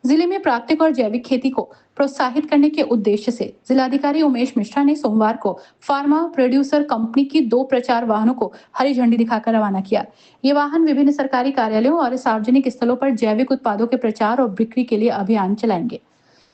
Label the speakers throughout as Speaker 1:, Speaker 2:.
Speaker 1: जिले में प्राकृतिक और जैविक खेती को प्रोत्साहित करने के उद्देश्य से जिलाधिकारी उमेश मिश्रा ने सोमवार को फार्मा प्रोड्यूसर कंपनी की 2 प्रचार वाहनों को हरी झंडी दिखाकर रवाना किया। ये वाहन विभिन्न सरकारी कार्यालयों और सार्वजनिक स्थलों पर जैविक उत्पादों के प्रचार और बिक्री के लिए अभियान चलाएंगे।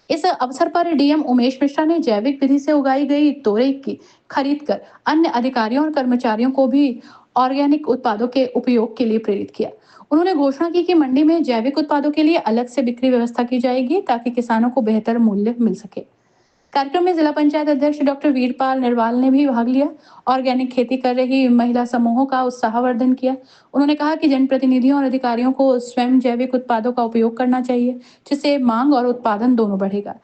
Speaker 1: इस अवसर पर डीएम उमेश मिश्रा ने जैविक विधि से उगाई गई तोरई की खरीद कर अन्य अधिकारियों और कर्मचारियों को भी ऑर्गेनिक उत्पादों के उपयोग के लिए प्रेरित किया। उन्होंने घोषणा की कि मंडी में जैविक उत्पादों के लिए अलग से बिक्री व्यवस्था की जाएगी ताकि किसानों को बेहतर मूल्य मिल सके। कार्यक्रम में जिला पंचायत अध्यक्ष डॉक्टर वीरपाल निर्वाल ने भी भाग लिया। ऑर्गेनिक खेती कर रही महिला समूहों का उत्साहवर्धन किया। उन्होंने कहा कि जनप्रतिनिधियों और अधिकारियों को स्वयं जैविक उत्पादों का उपयोग करना चाहिए, जिससे मांग और उत्पादन दोनों बढ़ेगा।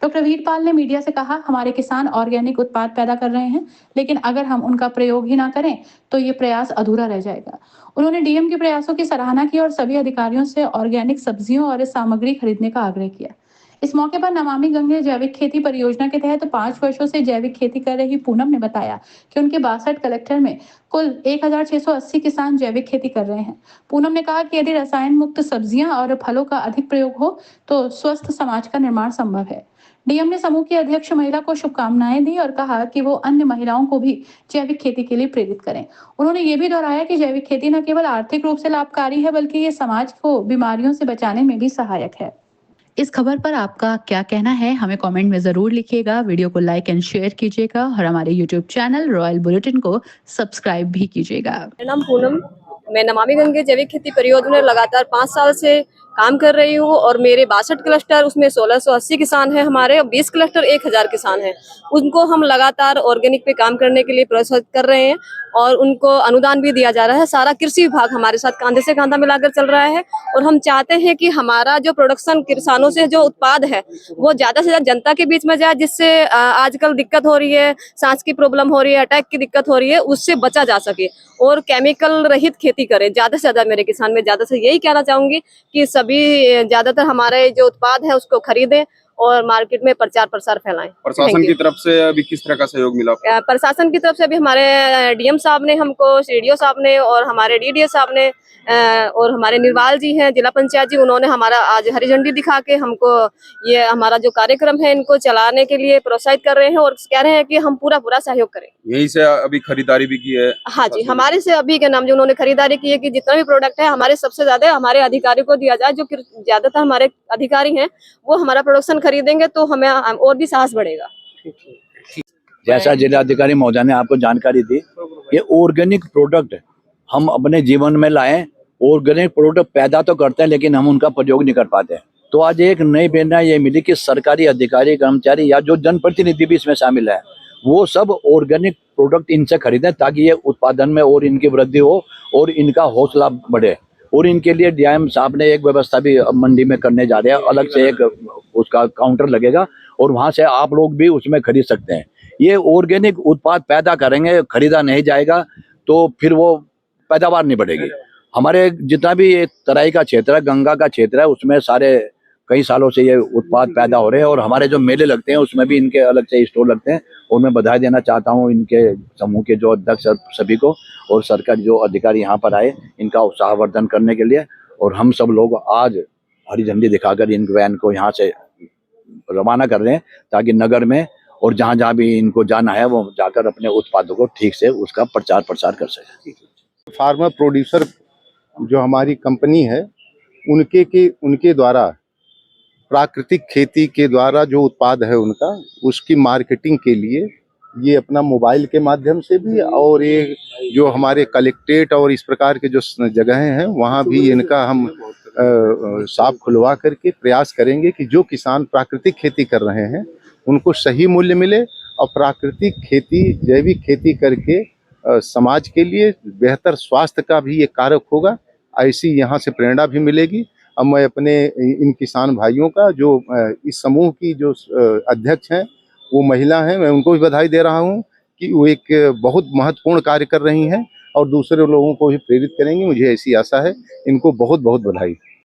Speaker 1: डॉक्टर वीरपाल ने मीडिया से कहा, हमारे किसान ऑर्गेनिक उत्पाद पैदा कर रहे हैं, लेकिन अगर हम उनका प्रयोग ही ना करें तो ये प्रयास अधूरा रह जाएगा। उन्होंने डीएम के प्रयासों की सराहना की और सभी अधिकारियों से ऑर्गेनिक सब्जियों और सामग्री खरीदने का आग्रह किया। इस मौके पर नमामि गंगे जैविक खेती परियोजना के तहत 5 वर्षों से जैविक खेती कर रही पूनम ने बताया कि उनके 62 कलेक्टर में कुल 1680 किसान जैविक खेती कर रहे हैं। पूनम ने कहा कि यदि रसायन मुक्त सब्जियां और फलों का अधिक प्रयोग हो तो स्वस्थ समाज का निर्माण संभव है। डीएम ने समूह की अध्यक्ष महिला को शुभकामनाएं दी और कहा कि वो अन्य महिलाओं को भी जैविक खेती के लिए प्रेरित करें। उन्होंने ये भी दोहराया कि जैविक खेती न केवल आर्थिक रूप से लाभकारी है, बल्कि ये समाज को बीमारियों से बचाने में भी सहायक है। इस खबर पर आपका क्या कहना है, हमें कमेंट में जरूर लिखिएगा। वीडियो को लाइक एंड शेयर कीजिएगा और हमारे यूट्यूब चैनल रॉयल बुलेटिन को सब्सक्राइब भी कीजिएगा।
Speaker 2: मेरा नाम पूनम, मैं नमामि गंगे जैविक खेती परियोजना में लगातार 5 साल से काम कर रही हूँ और मेरे 62 क्लस्टर, उसमें 1680 किसान हैं हमारे, और 20 क्लस्टर 1000 किसान हैं। उनको हम लगातार ऑर्गेनिक पे काम करने के लिए प्रोत्साहित कर रहे हैं और उनको अनुदान भी दिया जा रहा है। सारा कृषि विभाग हमारे साथ कांधे से कांधा मिलाकर चल रहा है और हम चाहते हैं कि हमारा जो प्रोडक्शन किसानों से जो उत्पाद है वो ज्यादा से ज्यादा जनता के बीच में जाए, जिससे आजकल दिक्कत हो रही है, सांस की प्रॉब्लम हो रही है, अटैक की दिक्कत हो रही है, उससे बचा जा सके और केमिकल रहित खेती करें ज्यादा से ज्यादा। मेरे किसान में ज्यादा से यही कहना चाहूंगी कि सभी ज्यादातर हमारे जो उत्पाद है उसको खरीदें और मार्केट में प्रचार प्रसार फैलाएं।
Speaker 3: प्रशासन की तरफ से अभी किस तरह का सहयोग मिला?
Speaker 2: प्रशासन की तरफ से अभी हमारे डीएम साहब ने हमको, सीडीओ साहब ने और हमारे डीडीए साहब ने और हमारे निर्वाल जी हैं जिला पंचायत जी, उन्होंने हमारा आज हरी झंडी दिखा के हमको ये हमारा जो कार्यक्रम है इनको चलाने के लिए प्रोत्साहित कर रहे हैं और कह रहे हैं कि हम पूरा सहयोग करें।
Speaker 3: यही से अभी खरीदारी भी की है?
Speaker 2: हाँ जी, हमारे से अभी के नाम जो उन्होंने खरीदारी की है कि जितना भी प्रोडक्ट है हमारे सबसे ज्यादा हमारे अधिकारी को दिया जाए। जो ज्यादातर हमारे अधिकारी हैं वो हमारा प्रोडक्शन खरीदेंगे तो हमें और भी साहस बढ़ेगा।
Speaker 4: जैसा जिलाधिकारी महोदय ने आपको जानकारी दी, ये ऑर्गेनिक प्रोडक्ट हम अपने जीवन में लाएं। ऑर्गेनिक प्रोडक्ट पैदा तो करते हैं लेकिन हम उनका प्रयोग नहीं कर पाते। तो आज एक नई प्रेरणा ये मिली कि सरकारी अधिकारी, कर्मचारी या जो जनप्रतिनिधि भी इसमें शामिल है वो सब ऑर्गेनिक प्रोडक्ट इनसे खरीदें ताकि ये उत्पादन में और इनकी वृद्धि हो और इनका हौसला बढ़े। और इनके लिए डीएम साहब ने एक व्यवस्था भी मंडी में करने जा रहे हैं, अलग से एक उसका काउंटर लगेगा और वहां से आप लोग भी उसमें खरीद सकते हैं। ये ऑर्गेनिक उत्पाद पैदा करेंगे, खरीदा नहीं जाएगा तो फिर वो पैदावार नहीं बढ़ेगी। हमारे जितना भी ये तराई का क्षेत्र है, गंगा का क्षेत्र है, उसमें सारे कई सालों से ये उत्पाद पैदा हो रहे हैं और हमारे जो मेले लगते हैं उसमें भी इनके अलग से स्टोर लगते हैं। और मैं बधाई देना चाहता हूँ इनके समूह के जो अध्यक्ष सभी को और सरकारी जो अधिकारी यहाँ पर आए इनका उत्साहवर्धन करने के लिए। और हम सब लोग आज हरी झंडी दिखाकर इन वैन को यहाँ से रवाना कर रहे हैं ताकि नगर में और जहाँ जहाँ भी इनको जाना है वो जाकर अपने उत्पादों को ठीक से उसका प्रचार प्रसार कर सके।
Speaker 5: फार्मर प्रोड्यूसर जो हमारी कंपनी है उनके द्वारा प्राकृतिक खेती के द्वारा जो उत्पाद है उनका, उसकी मार्केटिंग के लिए ये अपना मोबाइल के माध्यम से भी और ये जो हमारे कलेक्ट्रेट और इस प्रकार के जो जगहें हैं वहाँ भी इनका हम शॉप खुलवा करके प्रयास करेंगे कि जो किसान प्राकृतिक खेती कर रहे हैं उनको सही मूल्य मिले और प्राकृतिक खेती, जैविक खेती करके समाज के लिए बेहतर स्वास्थ्य का भी ये कारक होगा। ऐसी यहाँ से प्रेरणा भी मिलेगी। अब मैं अपने इन किसान भाइयों का जो इस समूह की जो अध्यक्ष हैं वो महिला हैं, मैं उनको भी बधाई दे रहा हूँ कि वो एक बहुत महत्वपूर्ण कार्य कर रही हैं और दूसरे लोगों को भी प्रेरित करेंगी। मुझे ऐसी आशा है। इनको बहुत बहुत बधाई।